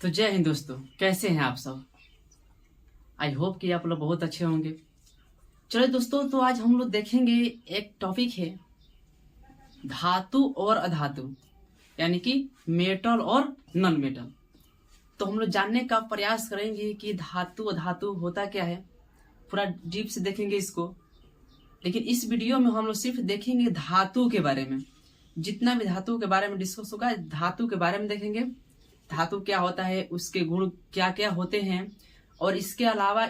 तो जय हिंद दोस्तों, कैसे हैं आप सब। आई होप कि आप लोग बहुत अच्छे होंगे। चलो दोस्तों, तो आज हम लोग देखेंगे एक टॉपिक है धातु और अधातु, यानी कि मेटल और नॉन मेटल। तो हम लोग जानने का प्रयास करेंगे कि धातु अधातु होता क्या है, पूरा डीप से देखेंगे इसको। लेकिन इस वीडियो में हम लोग सिर्फ देखेंगे धातु के बारे में। जितना भी धातु के बारे में डिस्कस होगा, धातु के बारे में देखेंगे। धातु क्या होता है, उसके गुण क्या क्या होते हैं, और इसके अलावा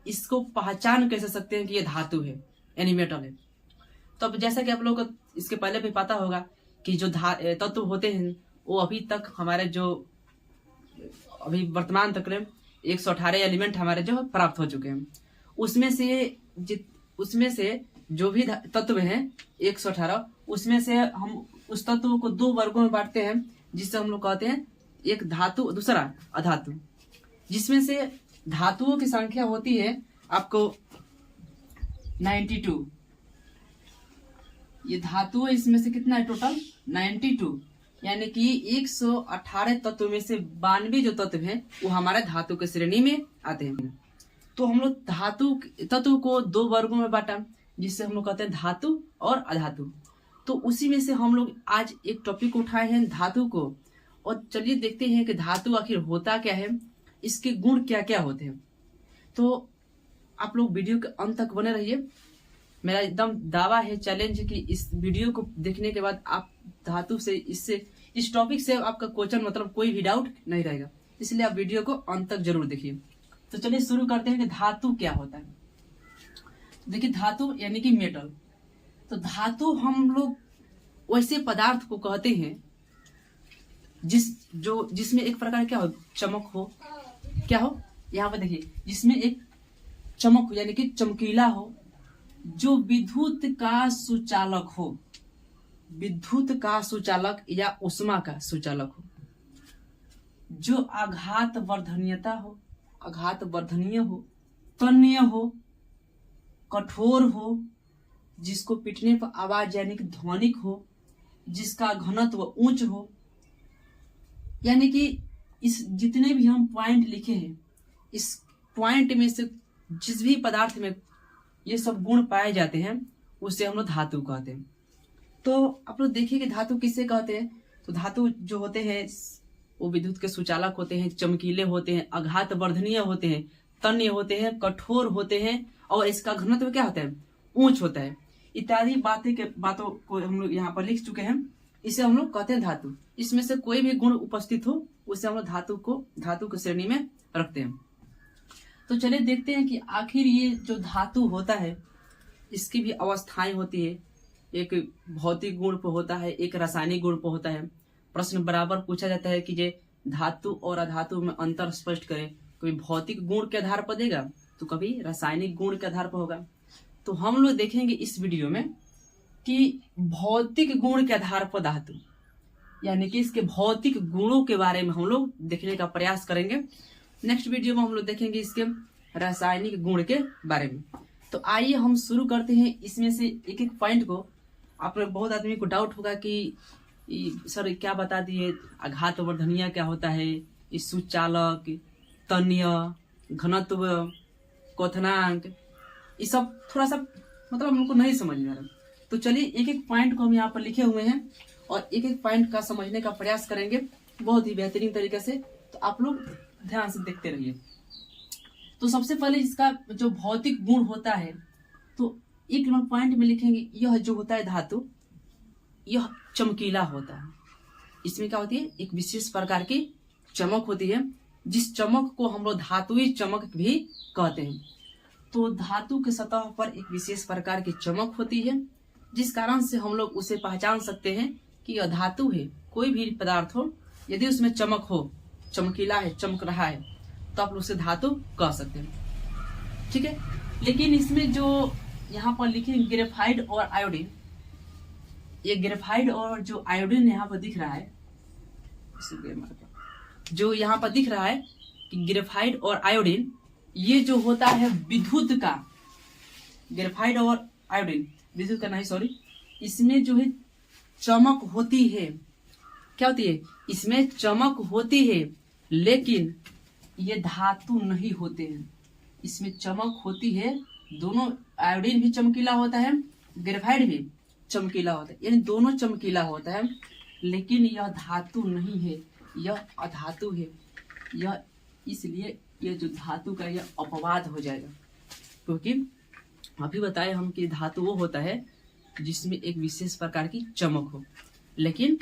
इसको पहचान कैसे सकते हैं कि ये धातु है यानी मेटल है। तो अब जैसा कि आप लोगों को इसके पहले भी पता होगा कि जो तत्व होते हैं वो अभी तक हमारे जो अभी वर्तमान तक 118 एलिमेंट हमारे जो प्राप्त हो चुके हैं, उसमें से जो भी तत्व हैं 118, उसमें से हम उस तत्व को दो वर्गों में बांटते हैं, जिससे हम लोग कहते हैं एक धातु दूसरा अधातु। जिसमें से धातुओं की संख्या होती है आपको 92। ये धातु इसमें से कितना है टोटल 92, यानी कि 118 तत्व में से 92 जो तत्व हैं वो हमारे धातु के श्रेणी में आते हैं। तो हम लोग धातु तत्व को दो वर्गों में बांटा, जिससे हम लोग कहते हैं धातु और अधातु। तो उसी में से हम लोग आज एक टॉपिक उठाए हैं धातु को, और चलिए देखते हैं कि धातु आखिर होता क्या है, इसके गुण क्या क्या होते हैं। तो आप लोग वीडियो के अंत तक बने रहिए। मेरा एकदम दावा है, चैलेंज है कि इस वीडियो को देखने के बाद आप धातु से इस टॉपिक से आपका क्वेश्चन मतलब कोई भी डाउट नहीं रहेगा। इसलिए आप वीडियो को अंत तक जरूर देखिए। तो चलिए शुरू करते हैं कि धातु क्या होता है। देखिए, धातु यानी कि मेटल। तो धातु हम लोग वैसे पदार्थ को कहते हैं जिसमें एक प्रकार क्या हो, चमक हो, क्या हो, यहाँ पर देखिए, जिसमें एक चमक हो यानी कि चमकीला हो, जो विद्युत का सुचालक हो, विद्युत का सुचालक या ऊष्मा का सुचालक हो, जो आघात वर्धनीयता हो, आघात वर्धनीय हो, तन्य हो, कठोर हो, जिसको पीटने पर आवाज यानी कि ध्वनिक हो, जिसका घनत्व उच्च हो। यानी कि इस जितने भी हम पॉइंट लिखे हैं, इस पॉइंट में से जिस भी पदार्थ में ये सब गुण पाए जाते हैं उसे हम लोग धातु कहते हैं। तो आप लोग देखिए कि धातु किसे कहते हैं। तो धातु जो होते हैं वो विद्युत के सुचालक होते हैं, चमकीले होते हैं, आघात वर्धनीय होते हैं, तन्य होते हैं, कठोर होते हैं, और इसका घनत्व क्या होता है, ऊंच होता है। इत्यादि बातों को हम लोग यहाँ पर लिख चुके हैं। इसे हम लोग कहते हैं धातु। इसमें से कोई भी गुण उपस्थित हो उसे हम लोग धातु की श्रेणी में रखते हैं। तो चलिए देखते हैं कि आखिर ये जो धातु होता है इसकी भी अवस्थाएं होती है। एक भौतिक गुण पर होता है, एक रासायनिक गुण पर होता है। प्रश्न बराबर पूछा जाता है कि जे धातु और अधातु में अंतर स्पष्ट करें। कभी भौतिक गुण के आधार पर देगा तो कभी रासायनिक गुण के आधार पर होगा। तो हम लोग देखेंगे इस वीडियो में कि भौतिक गुण के आधार पर धातु, यानी कि इसके भौतिक गुणों के बारे में हम लोग देखने का प्रयास करेंगे। नेक्स्ट वीडियो में हम लोग देखेंगे इसके रासायनिक गुण के बारे में। तो आइए हम शुरू करते हैं इसमें से एक एक पॉइंट को। आप लोग बहुत आदमी को डाउट होगा कि सर क्या बता दिए, आघात वर्धनीय क्या होता है, इस सुचालक, तन्य, घनत्व, क्वथनांक, ये सब थोड़ा सा मतलब हम लोग को नहीं समझ में आ रहा। तो चलिए एक एक पॉइंट को हम यहाँ पर लिखे हुए हैं और एक एक पॉइंट का समझने का प्रयास करेंगे बहुत ही बेहतरीन तरीके से। तो आप लोग ध्यान से देखते रहिए। तो सबसे पहले इसका जो भौतिक गुण होता है, तो एक नंबर पॉइंट में लिखेंगे, यह जो होता है धातु, यह चमकीला होता है। इसमें क्या होती है, एक विशेष प्रकार की चमक होती है, जिस चमक को हम लोग धातुई चमक भी कहते हैं। तो धातु के सतह पर एक विशेष प्रकार की चमक होती है, जिस कारण से हम लोग उसे पहचान सकते हैं कि यह धातु है। कोई भी पदार्थ हो, यदि उसमें चमक हो, चमकीला है, चमक रहा है, तो आप उसे धातु कह सकते हैं। ठीक है। लेकिन इसमें जो यहाँ पर लिखे ग्रेफाइट और आयोडीन, ये ग्रेफाइट और जो आयोडीन यहाँ पर दिख रहा है, जो यहाँ पर दिख रहा है कि ग्रेफाइट और आयोडीन, ये जो होता है विद्युत का, ग्रेफाइट और आयोडीन विद्युत का नहीं, सॉरी, इसमें जो है चमक होती है। क्या होती है, इसमें चमक होती है, लेकिन ये धातु नहीं होते हैं। इसमें चमक होती है, दोनों आयोडीन भी चमकीला होता है, ग्रेफाइट भी चमकीला होता है, यानी दोनों चमकीला होता है, लेकिन यह धातु नहीं है, यह अधातु है। यह इसलिए यह जो धातु का यह अपवाद हो जाएगा, क्योंकि अभी बताए हम कि धातु वो होता है जिसमें एक विशेष प्रकार की चमक हो, लेकिन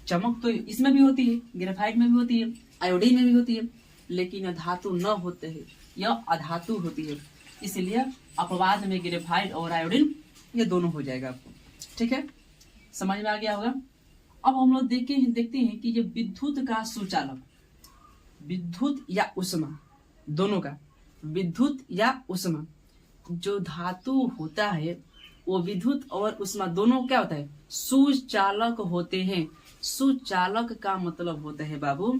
चमक तो इसमें भी होती है, ग्रेफाइट में भी होती है, आयोडीन में भी होती है, लेकिन यह धातु न होते हैं, यह अधातु होती है। इसलिए अपवाद में ग्रेफाइट और आयोडीन ये दोनों हो जाएगा आपको। ठीक है, समझ में आ गया होगा। अब हम लोग देखते हैं कि ये विद्युत का सुचालक, विद्युत या उष्मा दोनों का, विद्युत या उष्मा जो धातु होता है वो विद्युत और उष्मा दोनों क्या होता है, सुचालक होते हैं। सुचालक का मतलब होता है बाबू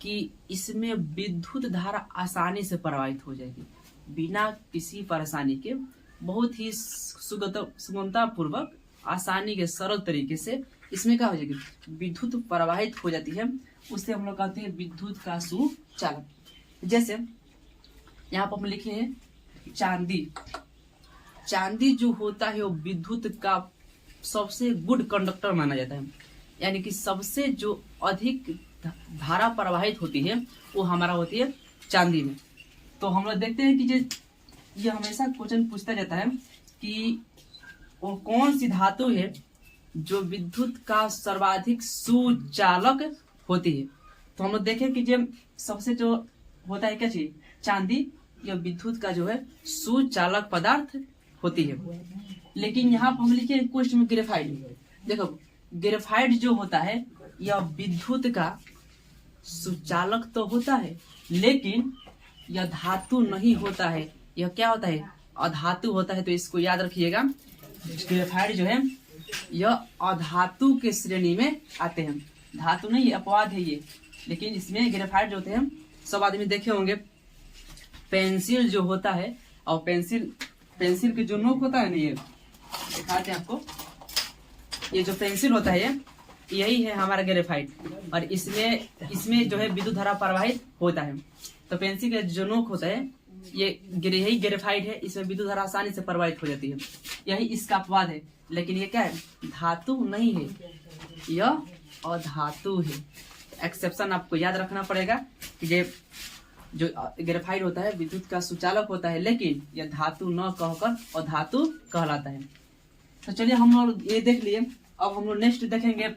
कि इसमें विद्युत धारा आसानी से प्रवाहित हो जाएगी, बिना किसी परेशानी के, बहुत ही सुगमता पूर्वक, आसानी के सरल तरीके से इसमें क्या हो जाएगी, विद्युत प्रवाहित हो जाती है। उससे हम लोग कहते हैं विद्युत का सुचालक। जैसे यहाँ पर हम लिखे हैं चांदी। चांदी जो होता है वो विद्युत का सबसे गुड कंडक्टर माना जाता है, यानी कि सबसे जो अधिक धारा प्रवाहित होती है वो हमारा होती है चांदी में। तो हम लोग देखते हैं कि ये हमेशा क्वेश्चन पूछता जाता है कि वो कौन सी धातु है जो विद्युत का सर्वाधिक सुचालक होती है। तो हम लोग देखें कि जो सबसे जो होता है क्या चीज, चांदी, यह विद्युत का जो है सुचालक पदार्थ होती है। लेकिन यहाँ पर हम लिखे क्वेश्चन में ग्रेफाइट। देखो ग्रेफाइट जो होता है यह विद्युत का सुचालक तो होता है, लेकिन यह धातु नहीं होता है, यह क्या होता है, अधातु होता है। तो इसको याद रखिएगा, ग्रेफाइट जो है यह अधातु के श्रेणी में आते हैं, धातु नहीं, अपवाद है ये। लेकिन इसमें ग्रेफाइट जो होते हैं, सब आदमी देखे होंगे, पेंसिल जो होता है, और पेंसिल के जो नोक होता है ना, ये दिखाते हैं आपको, ये जो पेंसिल होता है यही है हमारा ग्रेफाइट, और इसमें जो है विद्युत धारा प्रवाहित होता है। तो पेंसिल का जो नोक होता है यही ग्रेफाइट है, इसमें विद्युत धारा आसानी से प्रवाहित हो जाती है, यही इसका अपवाद है। लेकिन ये क्या है, धातु नहीं है, यह अधातु है। एक्सेप्शन आपको याद रखना पड़ेगा कि ये जो ग्रेफाइट होता है विद्युत का सुचालक होता है, लेकिन यह धातु न कहकर अधातु कहलाता है। तो चलिए हम लोग ये देख लिए। अब हम लोग नेक्स्ट देखेंगे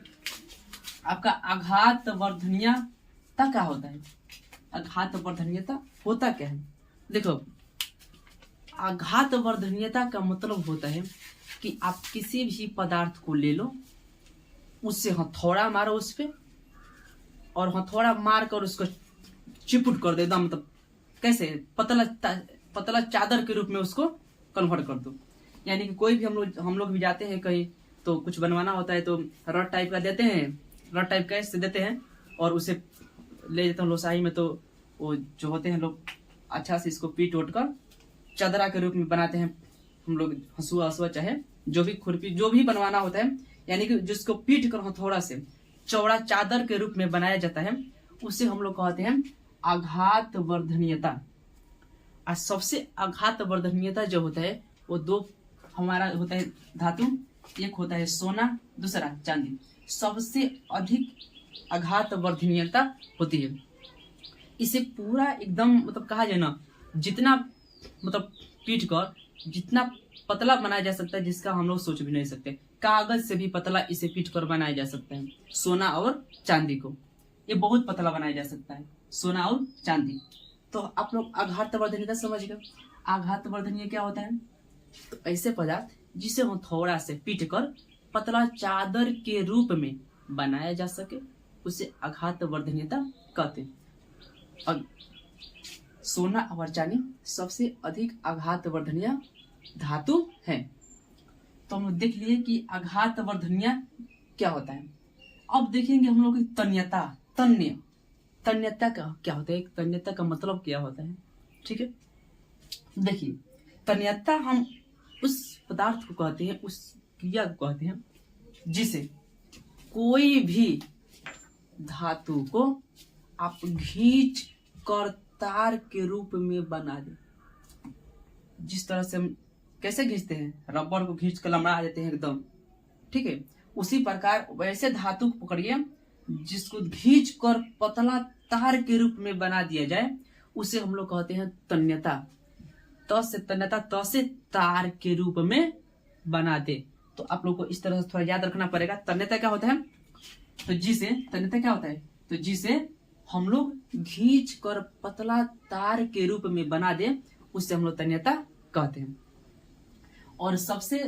आपका आघात वर्धनीयता क्या होता है। आघात वर्धनीयता होता क्या है, देखो आघात वर्धनीयता का मतलब होता है कि आप किसी भी पदार्थ को ले लो, उससे हथौड़ा मारो उस पे, और हथौड़ा मार कर उसको चिपुट कर दो एकदम, मतलब कैसे पतला चादर के रूप में उसको कन्वर्ट कर दो। यानी कि कोई भी हम लोग भी जाते हैं कहीं, तो कुछ बनवाना होता है तो रड टाइप का देते हैं, रड टाइप का इससे देते हैं, और उसे ले जाते हैं लोसाई में। तो वो जो होते हैं लोग अच्छा से इसको पीट उट कर चादरा के रूप में बनाते हैं हम लोग, हंसुआ चाहे जो भी खुरपी जो भी बनवाना होता है, यानी कि जिसको पीट कर हथौड़ा से चौड़ा चादर के रूप में बनाया जाता है, उसे हम लोग कहते हैं आघात वर्धनीयता। और सबसे आघात वर्धनीयता जो होता है वो दो हमारा होता है धातु, एक होता है सोना, दूसरा चांदी। सबसे अधिक आघात वर्धनीयता होती है। इसे पूरा एकदम मतलब कहा जाए ना, जितना मतलब पीट कर जितना पतला बनाया जा सकता है, जिसका हम लोग सोच भी नहीं सकते। कागज से भी पतला इसे पीट कर बनाया जा सकता है। सोना और चांदी को ये बहुत पतला बनाया जा सकता है, सोना और चांदी। तो आप लोग आघात वर्धनीयता समझ गए। आघात वर्धनीय क्या होता है, तो ऐसे पदार्थ जिसे हथौड़ा से पीट कर पतला चादर के रूप में बनाया जा सके, उसे आघात वर्धनीयता कहते हैं। और सोना और चांदी सबसे अधिक आघात वर्धनीय धातु है। तो हम देख लिए कि आघात वर्धनीय क्या होता है। अब देखेंगे हम लोग तन्यता। तन्यता का क्या होता है, तन्यता का मतलब क्या होता है, ठीक है। देखिए तन्यता हम उस पदार्थ को कहते हैं, उस क्रिया को कहते हैं जिसे कोई भी धातु को आप घींच कर तार के रूप में बना दे। जिस तरह से हम कैसे खींचते हैं, रबर को खींच कर लमड़ा देते हैं एकदम, ठीक है, उसी प्रकार वैसे धातु को पकड़िए जिसको खींच कर पतला तार के रूप में बना दिया जाए, उसे हम लोग कहते हैं तन्यता। त से तन्यता, त से तार के रूप में बना दे। तो आप लोग को इस तरह से थोड़ा याद रखना पड़ेगा। तन्यता क्या होता है, तो जी से तन्यता क्या होता है, तो जी से हम लोग घींच कर पतला तार के रूप में बना दे, उससे हम लोग तन्यता कहते हैं। और सबसे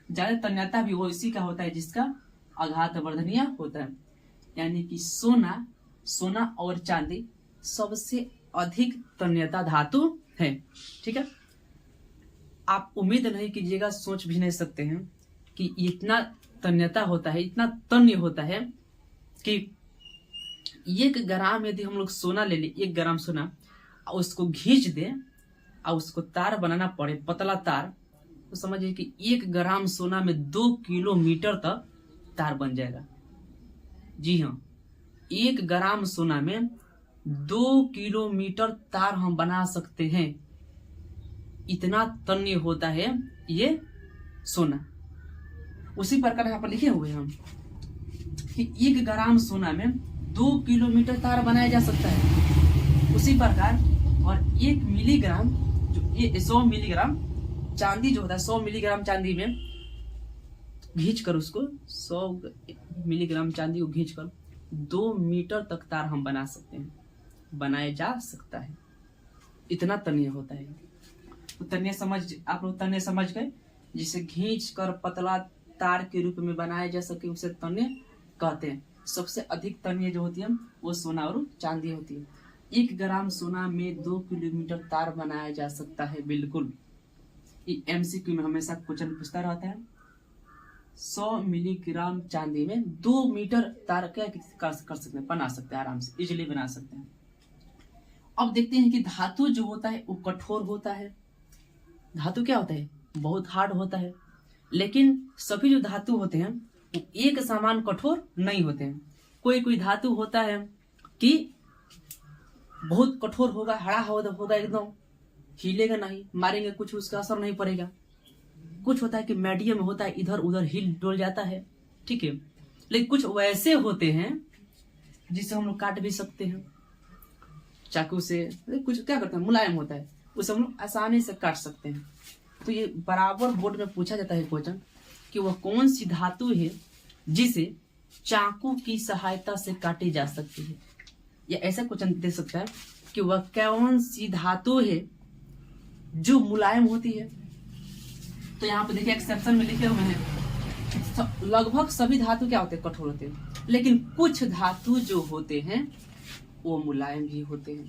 ज्यादा तन्यता भी वो इसी का होता है जिसका आघात वर्धनीय होता है। यानी कि सोना और चांदी सबसे अधिक तन्यता धातु है। ठीक है, आप उम्मीद नहीं कीजिएगा, सोच भी नहीं सकते हैं कि इतना तन्यता होता है, इतना तन्य होता है कि 1 ग्राम यदि हम लोग सोना ले ले, 1 ग्राम सोना, और उसको घींच दे और उसको तार बनाना पड़े, पतला तार, तो समझिए कि 1 ग्राम सोना में 2 किलोमीटर तक तार बन जाएगा। जी हाँ, 1 ग्राम सोना में 2 किलोमीटर तार हम बना सकते हैं। इतना तन्य होता है ये सोना। उसी प्रकार यहाँ पर लिखे हुए हम कि 1 ग्राम सोना में 2 किलोमीटर तार बनाया जा सकता है। उसी प्रकार और 1 मिलीग्राम, जो ये 100 मिलीग्राम चांदी जो होता है, 100 मिलीग्राम चांदी में घींच कर, उसको 100 मिलीग्राम चांदी को घींच कर 2 मीटर तक तार हम बना सकते हैं, बनाया जा सकता है। इतना तन्य होता है। तो तन्य आप लोग तन्य समझ गए, जिसे घींच कर पतला तार के रूप में बनाया जा सके उसे तन्य कहते हैं। सबसे अधिक तन्य जो होती है वो सोना और चांदी होती है। 1 ग्राम सोना में 2 किलोमीटर तार बनाया जा सकता है। बिल्कुल, एमसीक्यू में हमेशा क्वेश्चन पूछता रहता है। 100 मिलीग्राम चांदी में 2 मीटर तार क्या कर सकते हैं, बना सकते हैं, आराम से इजिली बना सकते हैं। अब देखते हैं कि धातु जो होता है वो कठोर होता है। धातु क्या होता है, बहुत हार्ड होता है। लेकिन सभी जो धातु होते हैं वो एक समान कठोर नहीं होते हैं। कोई धातु होता है कि बहुत कठोर होगा, हरा होगा, एकदम हिलेगा नहीं, मारेंगे कुछ उसका असर नहीं पड़ेगा। कुछ होता है कि मीडियम होता है, इधर उधर हिल डोल जाता है, ठीक है। लेकिन कुछ वैसे होते हैं जिसे हम लोग काट भी सकते हैं चाकू से। कुछ क्या करते हैं, मुलायम होता है, उसे हम लोग आसानी से काट सकते हैं। तो ये बराबर बोर्ड में पूछा जाता है क्वेश्चन कि वह कौन सी धातु है जिसे चाकू की सहायता से काटी जा सकती है। या ऐसा क्वेश्चन दे सकता है कि वह कौन सी धातु है जो मुलायम होती है। तो यहाँ पे देखिए एक्सेप्शन में लिखे हुए हैं लगभग सभी धातु क्या होते हैं, कठोर होते हैं। लेकिन कुछ धातु जो होते हैं वो मुलायम भी होते हैं।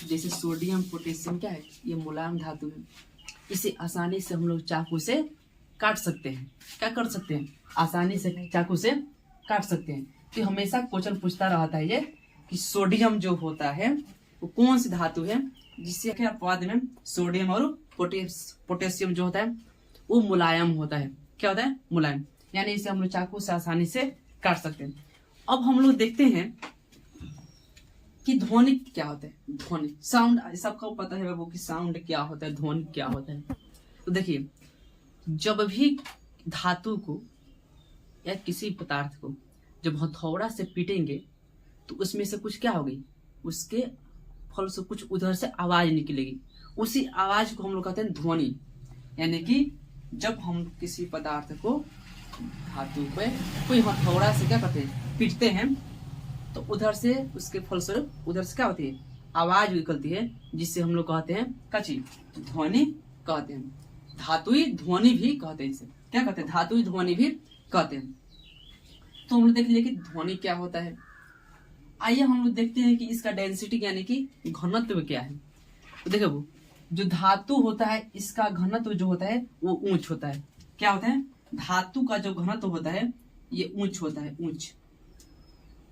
जैसे सोडियम पोटेशियम क्या है, ये मुलायम धातु है। इसे आसानी से हम लोग चाकू से काट सकते हैं। क्या कर सकते हैं, आसानी से चाकू से काट सकते हैं। तो हमेशा क्वेश्चन पूछता रहता है ये कि सोडियम जो होता है वो कौन सी धातु है जिससे क्या पद में सोडियम और पोटेशियम जो होता है वो मुलायम होता है। क्या होता है, मुलायम। यानी इसे हम लोग चाकू से आसानी से काट सकते हैं। अब हम लोग देखते हैं कि ध्वनि क्या होता है। ध्वनि, साउंड, सबको पता है वो कि साउंड क्या होता है, ध्वनि क्या होता है। तो देखिए, जब भी धातु को या किसी पदार्थ को जब हथौड़ा से पीटेंगे तो उसमें से कुछ क्या होगी, उसके फल से कुछ उधर से आवाज निकलेगी। उसी आवाज को हम लोग कहते हैं ध्वनि। यानी कि जब हम किसी पदार्थ को धातु पे कोई हथौड़ा से क्या करते हैं, पीटते हैं, तो उधर से उसके फलस्वरूप उधर से क्या होती है, आवाज निकलती है, जिससे हम लोग कहते हैं कची, ध्वनि कहते हैं। धातुई ध्वनि भी कहते हैं। इसे क्या कहते हैं, धातुई ध्वनि भी कहते हैं। तो हम लोग देख लिए कि ध्वनि क्या होता है। आइए हम लोग देखते हैं कि इसका डेंसिटी यानी कि घनत्व क्या है। तो देखो, वो जो धातु होता है इसका घनत्व जो होता है वो ऊंच होता है। क्या होता है, धातु का जो घनत्व होता है ये ऊंच होता है, ऊंच।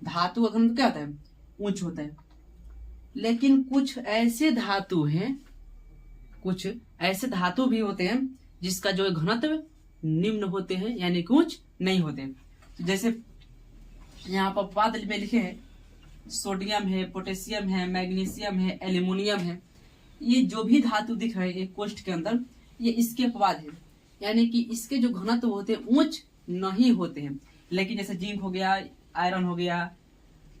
धातु का घनत्व क्या होता है, ऊंच होता है। लेकिन कुछ ऐसे धातु हैं, कुछ ऐसे धातु भी होते हैं जिसका जो घनत्व निम्न होते हैं, यानी कि ऊंच नहीं होते। जैसे यहाँ पर पद में लिखे हैं सोडियम है, पोटेशियम है, मैग्नीशियम है, एल्यूमिनियम है, ये जो भी धातु दिख रहे हैं कोष्ठ के अंदर, ये इसके अपवाद है। यानी कि इसके जो घनत्व होते हैं ऊंच नहीं होते हैं। लेकिन जैसे जिंक हो गया, आयरन हो गया,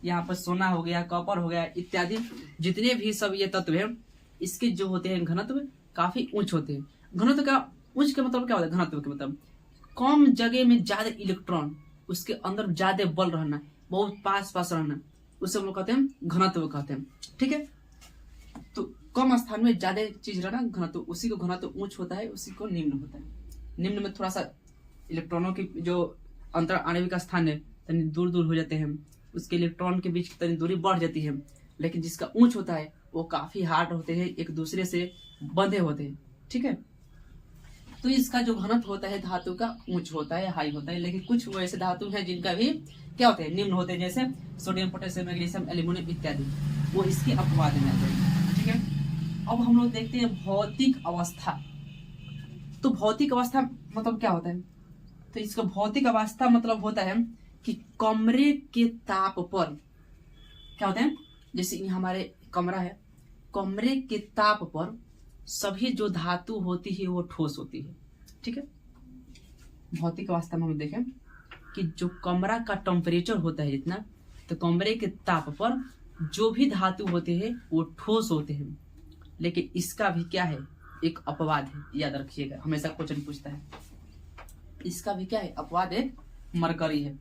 यहाँ पर सोना हो गया, कॉपर हो गया इत्यादि, जितने भी सब ये तत्व है इसके जो होते हैं घनत्व काफी ऊंच होते हैं। घनत्व का उच्च का मतलब क्या होता है? घनत्व के मतलब कम जगह में ज्यादा इलेक्ट्रॉन, उसके अंदर ज्यादा बल रहना, बहुत पास पास रहना, उसे हम लोग कहते हैं घनत्व कहते हैं। ठीक है, तो कम स्थान में ज्यादा चीज रहना घनत्व, उसी को घनत्व उच्च होता है, उसी को निम्न होता है। निम्न में थोड़ा सा इलेक्ट्रॉनों की जो अंतर आणविक स्थान है तनी दूर दूर हो जाते हैं, उसके इलेक्ट्रॉन के बीच तनी दूरी बढ़ जाती है। लेकिन जिसका उच्च होता है वो काफी हार्ड होते हैं, एक दूसरे से बंधे होते हैं। ठीक है, तो इसका जो घनत्व होता है धातु का उच्च होता है, हाई होता है। लेकिन कुछ वैसे धातु हैं जिनका भी क्या होते हैं? निम्न होते हैं, जैसे सोडियम, पोटेशियम, मैग्नीशियम, एल्यूमिनियम इत्यादि, वो इसके अपवाद में आते हैं। ठीक है, अब हम लोग देखते हैं भौतिक अवस्था। तो भौतिक अवस्था मतलब क्या होता है? तो इसका भौतिक अवस्था मतलब होता है कि कमरे के ताप पर क्या होता है? जैसे ये हमारे कमरा है, कमरे के ताप पर सभी जो धातु होती है वो ठोस होती है। ठीक है, भौतिक अवस्था में हम देखें कि जो कमरा का टेम्परेचर होता है जितना, तो कमरे के ताप पर जो भी धातु होते हैं वो ठोस होते हैं। लेकिन इसका भी क्या है? एक अपवाद है, याद रखिएगा, हमेशा क्वेश्चन पूछता है। इसका भी क्या है? अपवाद एक मरकरी है।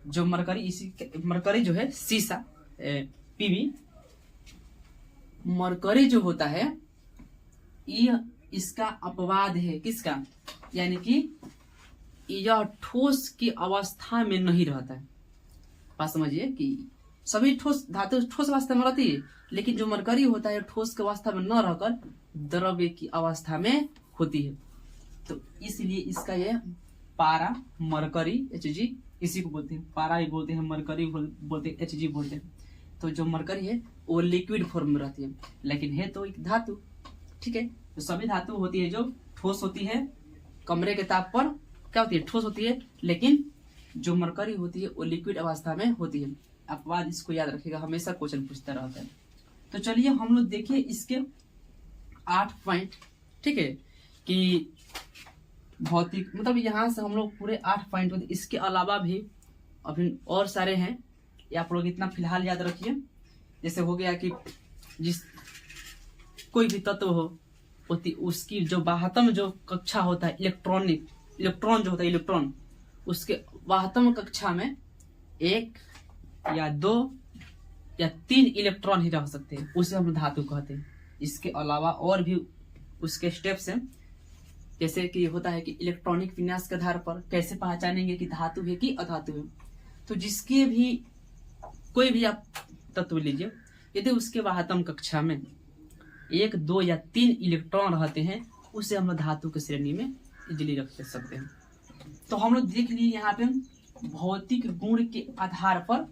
जो मरकरी जो है सीसा, पीवी, मरकरी जो होता है यह इसका अपवाद है। किसका? यानी कि यह ठोस की अवस्था में नहीं रहता है। बात समझिए कि सभी ठोस धातु ठोस अवस्था में रहती है, लेकिन जो मरकरी होता है ठोस की अवस्था में न रहकर द्रव्य की अवस्था में होती है। तो इसलिए इसका यह पारा मरकरी Hg, इसी को बोलते हैं पारा भी बोलते हैं, मरकरी बोलते हैं, Hg बोलते हैं। तो जो मरकरी है वो लिक्विड फॉर्म में रहती है, लेकिन है तो एक धातु। ठीक है, तो सभी धातु होती है जो ठोस होती है, कमरे के ताप पर क्या होती है? ठोस होती है। लेकिन जो मरकरी होती है वो लिक्विड अवस्था में होती है। अपवाद इसको याद रखिएगा, हमेशा क्वेश्चन पूछता रहता है। तो चलिए हम लोग देखिए इसके 8 पॉइंट। ठीक है, कि भौतिक मतलब यहाँ से हम लोग पूरे 8 पॉइंट, इसके अलावा भी अभी और सारे हैं, ये आप लोग इतना फिलहाल याद रखिए। जैसे हो गया कि जिस कोई भी तत्व हो उसकी जो बाह्यतम जो कक्षा होता है इलेक्ट्रॉन जो होता है इलेक्ट्रॉन, उसके बाह्यतम कक्षा में 1 या 2 या 3 इलेक्ट्रॉन ही रह सकते हैं, उसे हम धातु कहते हैं। इसके अलावा और भी उसके स्टेप्स हैं, जैसे कि होता है कि इलेक्ट्रॉनिक विन्यास के आधार पर कैसे पहचानेंगे कि धातु है कि अधातु है। तो जिसके भी कोई भी आप तत्व लीजिए, यदि उसके बाह्यतम कक्षा में 1, 2 या 3 इलेक्ट्रॉन रहते हैं, उसे हम धातु की श्रेणी में इजिली रख सकते हैं। तो हम लोग देख लिए यहाँ पे भौतिक गुण के आधार पर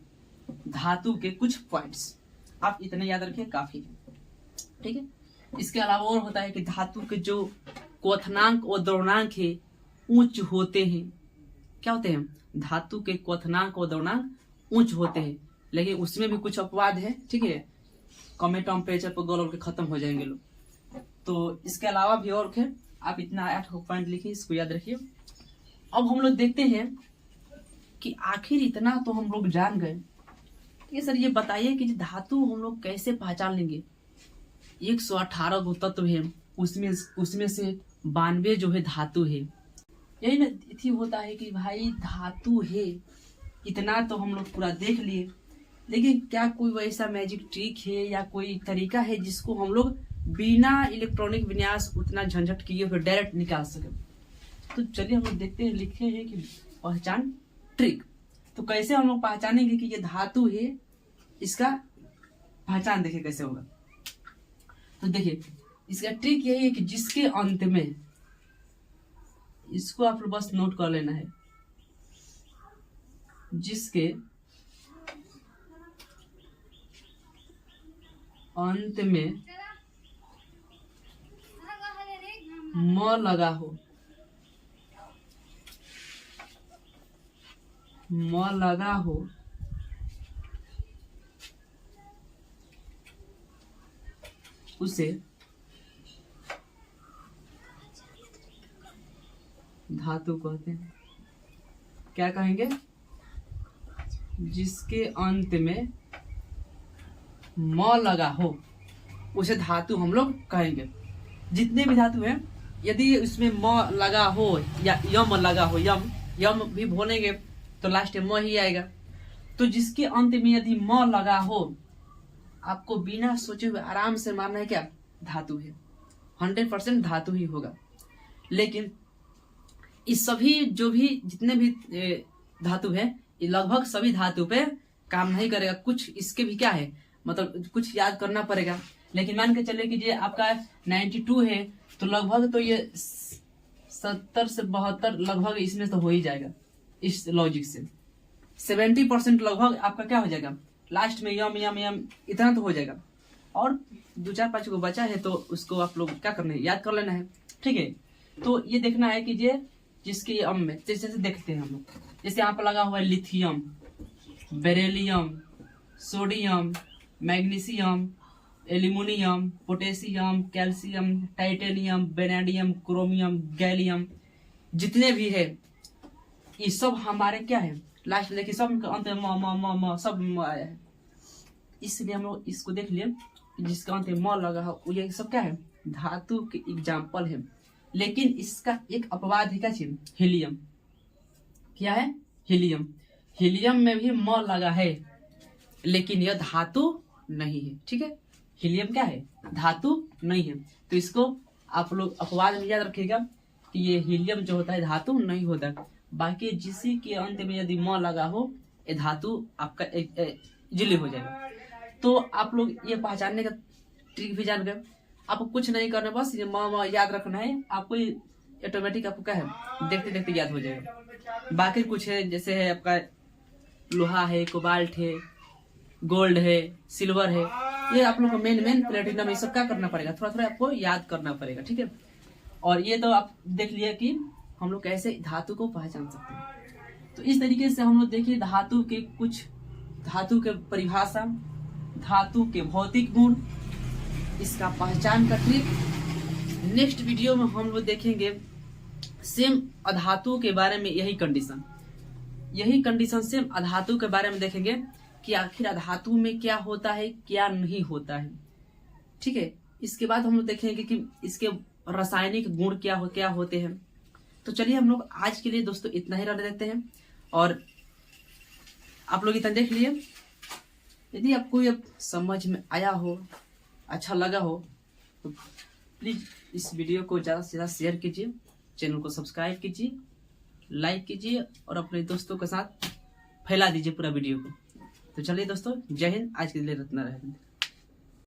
धातु के कुछ पॉइंट्स, आप इतने याद रखिए काफी है। ठीक है, इसके अलावा और होता है कि धातु के जो क्वथनांक और द्रवणांक है उच्च होते हैं। क्या होते हैं? धातु के क्वथनांक और द्रवणांक उच्च होते हैं, लेकिन उसमें भी कुछ अपवाद है। ठीक है, कम टेम्परेचर पर गल के खत्म हो जाएंगे लोग। तो इसके अलावा भी और है, आप इतना 8 पॉइंट लिखिए, इसको याद रखिए। अब हम लोग देखते हैं कि आखिर इतना तो हम लोग जान गए कि सर ये बताइए कि धातु हम लोग कैसे पहचान लेंगे? 118 गो तत्व है, उसमें से 92 जो है धातु है। यही ना थी होता है कि भाई धातु है, इतना तो हम लोग पूरा देख लिए, लेकिन क्या कोई वैसा मैजिक ट्रिक है या कोई तरीका है जिसको हम लोग बिना इलेक्ट्रॉनिक विन्यास उतना झंझट किए हुए डायरेक्ट निकाल सके? तो चलिए हम लोग देखते हैं, लिखे हैं कि पहचान ट्रिक। तो कैसे हम लोग पहचानेंगे कि ये धातु है, इसका पहचान देखिए कैसे होगा। तो देखिए इसका ट्रिक यही है कि जिसके अंत में, इसको आप लोग बस नोट कर लेना है, जिसके अंत में म लगा हो, म लगा हो, उसे धातु कहते हैं। क्या कहेंगे? जिसके अंत में म लगा हो उसे धातु हम लोग कहेंगे। जितने भी धातु हैं यदि उसमें म लगा हो या यम लगा हो, यम भी बोलेंगे तो लास्ट में म ही आएगा। तो जिसके अंत में यदि म लगा हो, आपको बिना सोचे हुए आराम से मानना है क्या? धातु है, 100% धातु ही होगा। लेकिन इस सभी जो भी जितने भी धातु है ये लगभग सभी धातु पे काम नहीं करेगा। कुछ इसके भी क्या है, मतलब कुछ याद करना पड़ेगा। लेकिन मान के चले कि ये आपका 92 है तो लगभग तो ये 70 से 72 लगभग इसमें तो हो ही जाएगा। इस लॉजिक से 70% लगभग आपका क्या हो जाएगा, लास्ट में यम यम यम इतना तो हो जाएगा। और 2-4-5 को बचा है तो उसको आप लोग क्या करना है, याद कर लेना है। ठीक है, तो ये देखना है कि ये जिसके अम में जैसे देखते हैं हम लोग, जैसे यहाँ पर लगा हुआ है lithium, beryllium, sodium, magnesium, aluminium, potassium, calcium, titanium, vanadium, chromium, gallium, जितने भी है ये सब हमारे क्या है, लास्ट में देखिए सब अंत में म सब आया है। इसलिए हम लोग इसको देख लिए जिसका अंत में म लगा हो ये सब क्या है, धातु के एग्जाम्पल है। लेकिन इसका एक अपवाद है, क्या चीज? हीलियम। क्या है? हीलियम। हीलियम में भी म लगा है लेकिन यह धातु नहीं है। ठीक है, हीलियम क्या है? धातु नहीं है। तो इसको आप लोग अपवाद में याद रखिएगा कि ये हीलियम जो होता है धातु नहीं होता। बाकी जिसी के अंत में यदि म लगा हो ये धातु आपका इजीली हो जाएगा। तो आप लोग ये पहचानने का ट्रिक भी जान गए। आपको कुछ नहीं करना, बस ये म याद रखना है। आपको ऑटोमेटिक आपको क्या है, देखते देखते याद हो जाएगा। बाकी कुछ है जैसे है आपका लोहा है, कोबाल्ट है, गोल्ड है, सिल्वर है, ये आप लोग को मेन प्लेटिनम, ये सब क्या करना पड़ेगा, थोड़ा थोड़ा आपको याद करना पड़ेगा। ठीक है, और ये तो आप देख लिया कि हम लोग कैसे धातु को पहचान सकते हैं। तो इस तरीके से हम लोग देखिए धातु के कुछ, धातु के परिभाषा, धातु के भौतिक गुण, इसका पहचान का ट्रिक। नेक्स्ट वीडियो में हम लोग देखेंगे सेम अधातु के बारे में, यही कंडीशन सेम अधातु के बारे में देखेंगे कि आखिर अधातु में क्या होता है क्या नहीं होता है। ठीक है, इसके बाद हम लोग देखेंगे कि इसके रासायनिक गुण क्या होते हैं। तो चलिए हम लोग आज के लिए दोस्तों इतना ही रख देते हैं। और आप लोग इतना देख लिए, यदि आपको ये समझ में आया हो, अच्छा लगा हो तो प्लीज इस वीडियो को ज़्यादा से ज़्यादा शेयर कीजिए, चैनल को सब्सक्राइब कीजिए, लाइक कीजिए और अपने दोस्तों के साथ फैला दीजिए पूरा वीडियो को। तो चलिए दोस्तों, जय हिंद। आज के लिए इतना रहेगा।